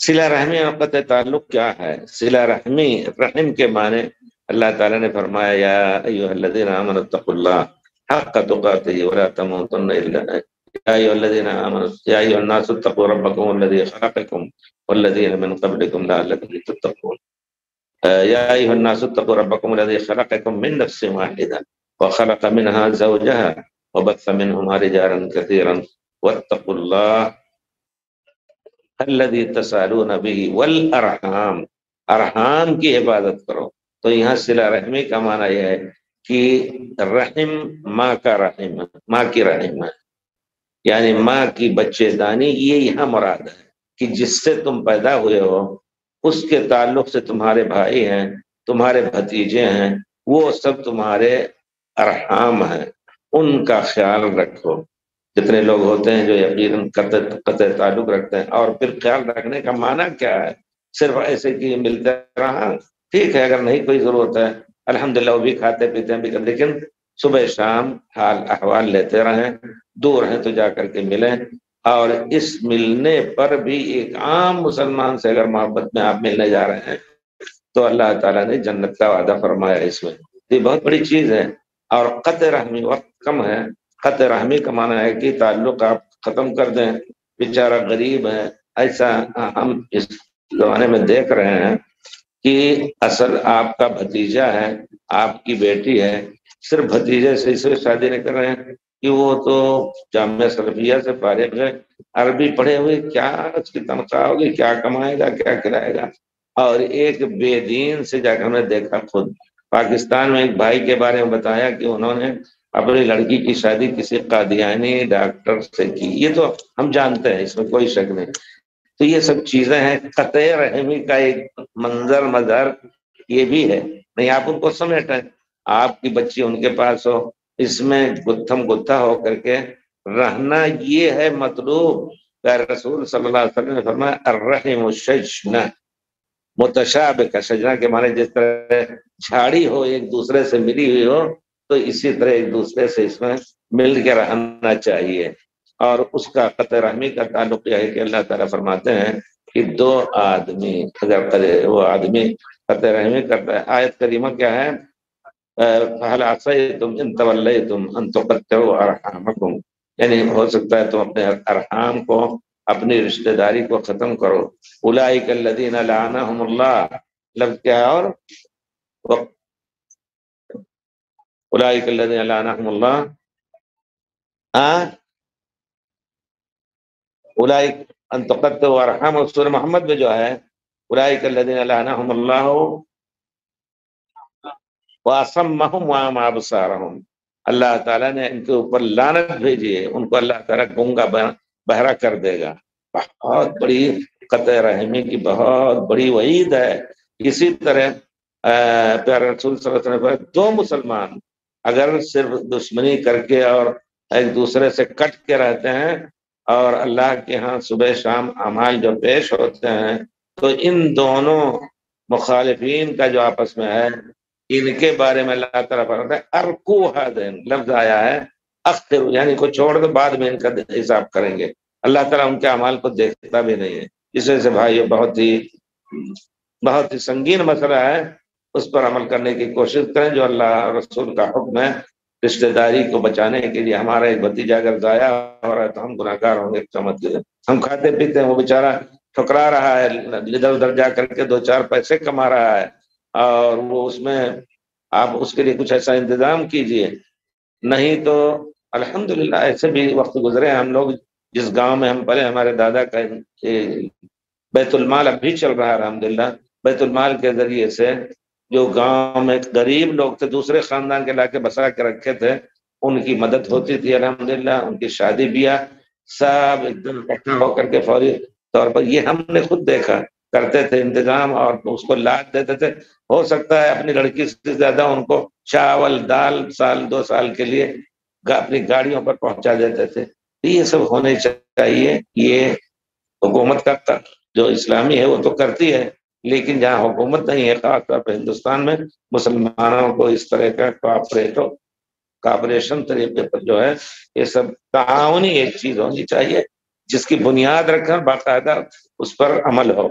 صلہ رحمی اور قطع تعلق کیا ہے؟ صلہ رحمی، رحم کے معنی اللہ تعالیٰ نے فرمایا یا ایھا الذین آمنوا اتقوا اللہ حق تقاتہ ولا تموتن الا یا ایھا الذین آمنوا یا ایھا الناس اتقوا ربکم الذی خلقکم والذین من قبلکم لعلکم تتقون یا ایھا الناس اتقوا ربکم الذی خلقکم من نفس واحدہ وخلق منها زوجها وبث منهما رجالا كثيرا واتقوا الله الذي تسالون به والارحام، ارحام کی حفاظت کرو۔ تو یہاں صلہ رحمی کا معنی یہ ہے کہ رحم ماں کا رحم، ماں کی رحم ہے، یعنی ماں کی بچے دانی، یہ یہاں مراد ہے کہ جس سے تم پیدا ہوئے ہو اس کے تعلق سے تمہارے بھائی ہیں، تمہارے بھتیجے ہیں، وہ سب تمہارے ارحام ہیں، ان کا خیال رکھو۔ جتنے لوگ ہوتے ہیں جو یقیناً قطع تعلق رکھتے ہیں، اور پھر خیال رکھنے کا معنی کیا ہے؟ صرف ایسے کہ ملتے رہا ٹھیک ہے، اگر نہیں کوئی ضرورت ہے الحمدللہ وہ بھی کھاتے پیتے ہیں بھی، لیکن صبح شام حال احوال لیتے رہیں، دور ہیں تو جا کر کے ملیں۔ اور اس ملنے پر بھی ایک عام مسلمان سے اگر محبت میں آپ ملنے جا رہے ہیں تو اللہ تعالیٰ نے جنت کا وعدہ فرمایا اس میں، یہ بہت بڑی چیز ہے۔ اور قطع رحمی وقت کم ہے، قطع رحمی کا معنی ہے کہ تعلق آپ ختم کر دیں، بیچارہ غریب ہے، ایسا ہم اس زمانے میں دیکھ رہے ہیں کہ اصل آپ کا بھتیجا ہے، آپ کی بیٹی ہے، صرف بھتیجے سے اس وقت شادی نہیں کر رہے ہیں کہ وہ تو جامعہ سلفیہ سے فارغ ہے، عربی پڑھے ہوئے، کیا اس کی تنخواہ ہوگی، کیا کمائے گا، کیا کھلائے گا۔ اور ایک بے دین سے جا کر ہم نے دیکھا، خود پاکستان میں ایک بھائی کے بارے میں بتایا کہ انہوں نے اپنی لڑکی کی شادی کسی قادیانی ڈاکٹر سے کی، یہ تو ہم جانتے ہیں، اس میں کوئی شک نہیں۔ تو یہ سب چیزیں ہیں، قطع رحمی کا ایک منظر مظہر یہ بھی ہے۔ نہیں آپ ان کو سمیٹیں، آپ کی بچی ان کے پاس ہو، اس میں گتھم گتھا ہو کر کے رہنا، یہ ہے مطلوب۔ رسول صلی اللہ علیہ وسلم نے فرمایا الرحم الشجنہ، متشابہ کا شجنہ کے معنی جس طرح جھاڑی ہو ایک دوسرے سے ملی ہوئی ہو، تو اسی طرح ایک دوسرے سے اس میں مل کے رہنا چاہیے۔ اور اس کا قطع رحمی کا تعلق یہ ہے کہ اللہ تعالیٰ فرماتے ہیں کہ دو آدمی اگر وہ آدمی قطع رحمی کرتا ہے، آیت کریمہ کیا ہے؟ فَهَلْ عَصَيْتُمْ إِن تَوَلَّيْتُمْ أَن تُقَطِّعُوا أَرْحَامَكُمْ، یعنی ہو سکتا ہے تم اپنے ارحام کو، اپنی رشتہ داری کو ختم کرو۔ اولئک الذین لعنہم اللہ، لفظ کیا ہے؟ اور اولئک الذین لعنہم اللہ، اولئک ان تقطعوا ارحام، سورہ محمد میں جو ہے اولئک الذین لعنہم اللہ وَأَصَمَّهُمْ وَأَعْمَىٰ أَبْصَارَهُمْ، اللہ تعالیٰ نے ان کے اوپر لعنت بھیجی ہے، ان کو اللہ تعالیٰ گنگا بہرا کر دے گا۔ بہت بڑی قطع رحمی کی بہت بڑی وعید ہے۔ اسی طرح پیارے رسول صلی اللہ علیہ وسلم، دو مسلمان اگر صرف دشمنی کر کے اور ایک دوسرے سے کٹ کے رہتے ہیں اور اللہ کے ہاں صبح شام اعمال جو پیش ہوتے ہیں، تو ان دونوں مخالفین کا جو آپس میں ہے، ان کے بارے میں اللہ تعالیٰ فرماتا ہے ارکو حدین، لفظ آیا ہے اخر، یعنی کو چھوڑ دو، بعد میں ان کا حساب کریں گے۔ اللہ تعالیٰ ان کے اعمال کو دیکھتا بھی نہیں ہے۔ اس وجہ سے بھائی بہت ہی سنگین مسئلہ ہے، اس پر عمل کرنے کی کوشش کریں جو اللہ رسول کا حکم ہے۔ رشتہ داری کو بچانے کے لیے ہمارا ایک بھتیجا اگر ضائع ہو رہا ہے تو ہم گناہ گار ہوں گے، سمجھ گئے؟ ہم کھاتے پیتے ہیں، وہ بیچارہ ٹھکرا رہا ہے، ادھر ادھر جا کر کے دو چار پیسے کما رہا ہے، اور وہ اس میں آپ اس کے لیے کچھ ایسا انتظام کیجئے۔ نہیں تو الحمدللہ ایسے بھی وقت گزرے ہیں، ہم لوگ جس گاؤں میں ہم پلے، ہمارے دادا کا بیت المال اب بھی چل رہا ہے الحمدللہ۔ بیت المال کے ذریعے سے جو گاؤں میں غریب لوگ تھے، دوسرے خاندان کے لا کے بسا کے رکھے تھے، ان کی مدد ہوتی تھی الحمدللہ، ان کی شادی بیاہ سب ایک دم اکٹھا ہو کر کے فوری طور پر، یہ ہم نے خود دیکھا، کرتے تھے انتظام اور اس کو لاد دیتے تھے۔ ہو سکتا ہے اپنی لڑکی سے زیادہ ان کو چاول دال سال دو سال کے لیے اپنی گاڑیوں پر پہنچا دیتے تھے۔ یہ سب ہونے چاہیے، یہ حکومت کا جو اسلامی ہے وہ تو کرتی ہے، لیکن جہاں حکومت نہیں ہے، خاص طور پر ہندوستان میں، مسلمانوں کو اس طرح کا کاپریشن طریقے پر جو ہے یہ سب تعاونی ایک چیز ہونی چاہیے، جس کی بنیاد رکھ کر باقاعدہ اس پر عمل ہو.